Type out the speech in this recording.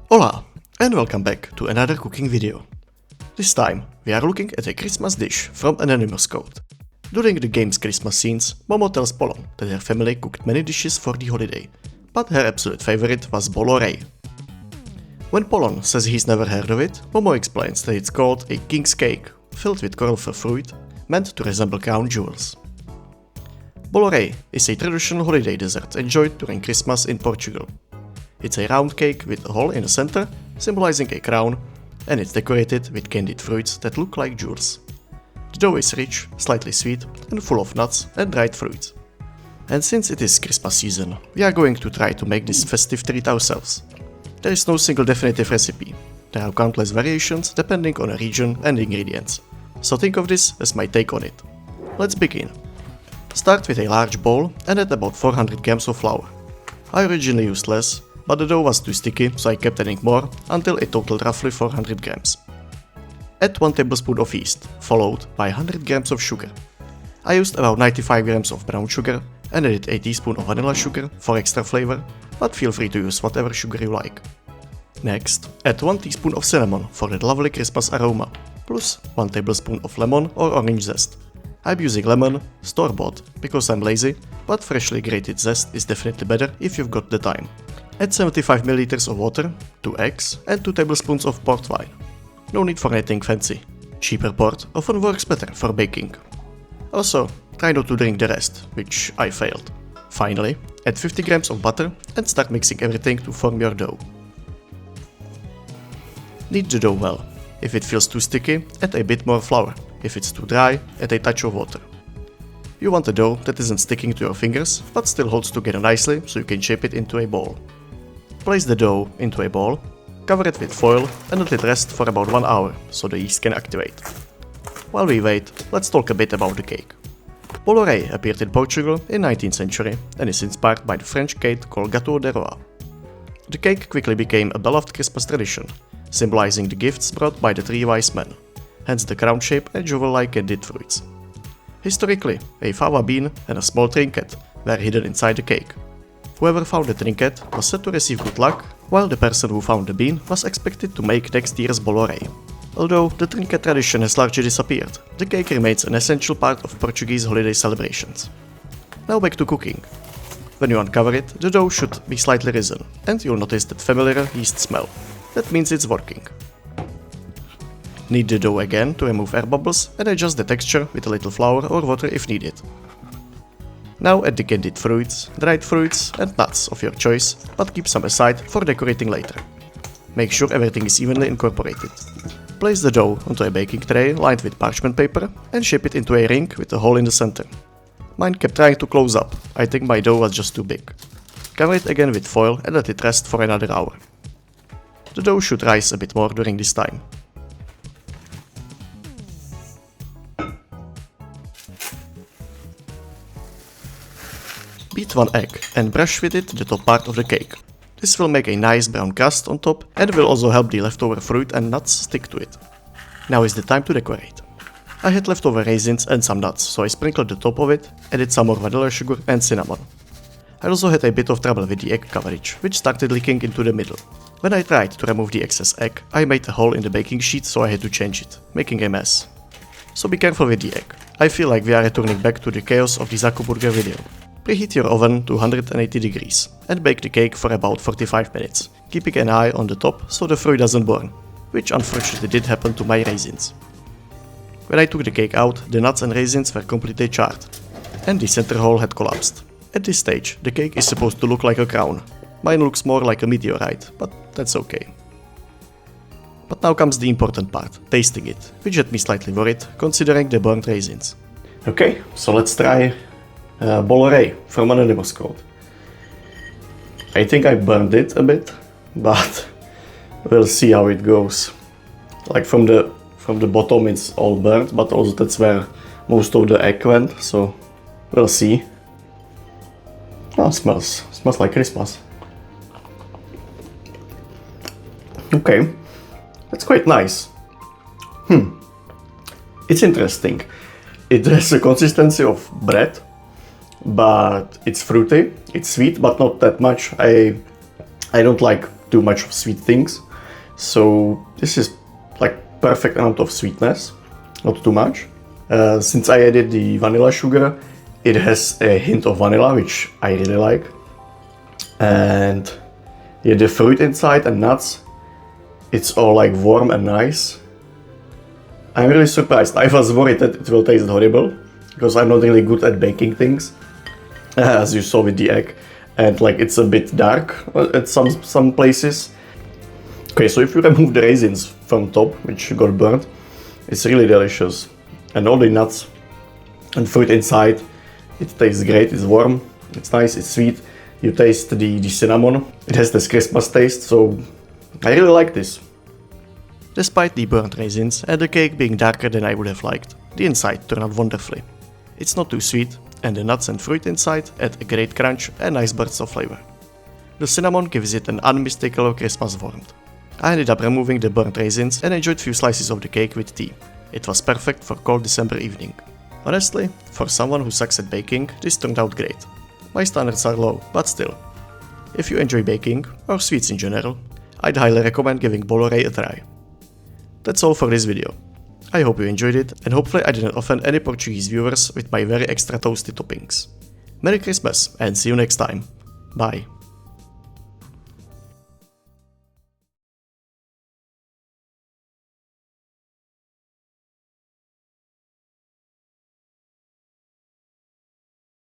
Hola, and welcome back to another cooking video. This time we are looking at a Christmas dish from an Anonymous code. During the game's Christmas scenes, Momo tells Pollon that her family cooked many dishes for the holiday, but her absolute favorite was Bolo Rei. When Pollon says he's never heard of it, Momo explains that it's called a king's cake, filled with coral fruit, meant to resemble crown jewels. Bolo Rei is a traditional holiday dessert enjoyed during Christmas in Portugal. It's a round cake with a hole in the center, symbolizing a crown, and it's decorated with candied fruits that look like jewels. The dough is rich, slightly sweet, and full of nuts and dried fruit. And since it is Christmas season, we are going to try to make this festive treat ourselves. There is no single definitive recipe. There are countless variations depending on a region and ingredients. So think of this as my take on it. Let's begin. Start with a large bowl and add about 400 grams of flour. I originally used less, but the dough was too sticky, so I kept adding more until it totaled roughly 400 grams. Add 1 tablespoon of yeast, followed by 100 grams of sugar. I used about 95 grams of brown sugar and added a teaspoon of vanilla sugar for extra flavor, but feel free to use whatever sugar you like. Next, add 1 teaspoon of cinnamon for that lovely Christmas aroma, plus 1 tablespoon of lemon or orange zest. I'm using lemon, store-bought, because I'm lazy, but freshly grated zest is definitely better if you've got the time. Add 75 ml of water, 2 eggs and 2 tablespoons of port wine. No need for anything fancy. Cheaper port often works better for baking. Also, try not to drink the rest, which I failed. Finally, add 50 grams of butter and start mixing everything to form your dough. Knead the dough well. If it feels too sticky, add a bit more flour. If it's too dry, add a touch of water. You want a dough that isn't sticking to your fingers, but still holds together nicely so you can shape it into a ball. Place the dough into a bowl, cover it with foil and let it rest for about 1 hour so the yeast can activate. While we wait, let's talk a bit about the cake. Bolo Rei appeared in Portugal in 19th century and is inspired by the French cake called Gâteau de Roi. The cake quickly became a beloved Christmas tradition, symbolizing the gifts brought by the 3 wise men, hence the crown shape and jewel-like candied fruits. Historically, a fava bean and a small trinket were hidden inside the cake. Whoever found the trinket was said to receive good luck, while the person who found the bean was expected to make next year's Bolo Rei. Although the trinket tradition has largely disappeared, the cake remains an essential part of Portuguese holiday celebrations. Now back to cooking. When you uncover it, the dough should be slightly risen, and you'll notice that familiar yeast smell. That means it's working. Knead the dough again to remove air bubbles and adjust the texture with a little flour or water if needed. Now add the candied fruits, dried fruits and nuts of your choice, but keep some aside for decorating later. Make sure everything is evenly incorporated. Place the dough onto a baking tray lined with parchment paper and shape it into a ring with a hole in the center. Mine kept trying to close up. I think my dough was just too big. Cover it again with foil and let it rest for another hour. The dough should rise a bit more during this time. Beat 1 egg and brush with it the top part of the cake. This will make a nice brown crust on top and will also help the leftover fruit and nuts stick to it. Now is the time to decorate. I had leftover raisins and some nuts, so I sprinkled the top of it, added some more vanilla sugar and cinnamon. I also had a bit of trouble with the egg coverage, which started leaking into the middle. When I tried to remove the excess egg, I made a hole in the baking sheet, so I had to change it, making a mess. So be careful with the egg. I feel like we are returning back to the chaos of the Zaku Burger video. Preheat your oven to 180 degrees and bake the cake for about 45 minutes, keeping an eye on the top so the fruit doesn't burn, which unfortunately did happen to my raisins. When I took the cake out, the nuts and raisins were completely charred, and the center hole had collapsed. At this stage, the cake is supposed to look like a crown. Mine looks more like a meteorite, but that's okay. But now comes the important part, tasting it, which had me slightly worried, considering the burnt raisins. Okay, so let's try Bolo Rei from Anonymous code. I think I burned it a bit, but we'll see how it goes. Like from the bottom it's all burnt, but also that's where most of the egg went, so we'll see. Oh, smells like Christmas. Okay, that's quite nice. It's interesting. It has a consistency of bread, but it's fruity. It's sweet, but not that much. I don't like too much of sweet things. So this is like perfect amount of sweetness, not too much. Since I added the vanilla sugar, it has a hint of vanilla, which I really like. And yeah, the fruit inside and nuts, it's all like warm and nice. I'm really surprised. I was worried that it will taste horrible, because I'm not really good at baking things, as you saw with the egg. And like it's a bit dark at some places. Okay, so if you remove the raisins from top, which got burnt, it's really delicious. And all the nuts and fruit inside, it tastes great, it's warm, it's nice, it's sweet. You taste the cinnamon, it has this Christmas taste, so I really like this. Despite the burnt raisins and the cake being darker than I would have liked, the inside turned out wonderfully. It's not too sweet, and the nuts and fruit inside add a great crunch and nice bursts of flavor. The cinnamon gives it an unmistakable Christmas warmth. I ended up removing the burnt raisins and enjoyed few slices of the cake with tea. It was perfect for cold December evening. Honestly, for someone who sucks at baking, this turned out great. My standards are low, but still. If you enjoy baking, or sweets in general, I'd highly recommend giving Bolo Rei a try. That's all for this video. I hope you enjoyed it, and hopefully I didn't offend any Portuguese viewers with my very extra toasty toppings. Merry Christmas, and see you next time. Bye.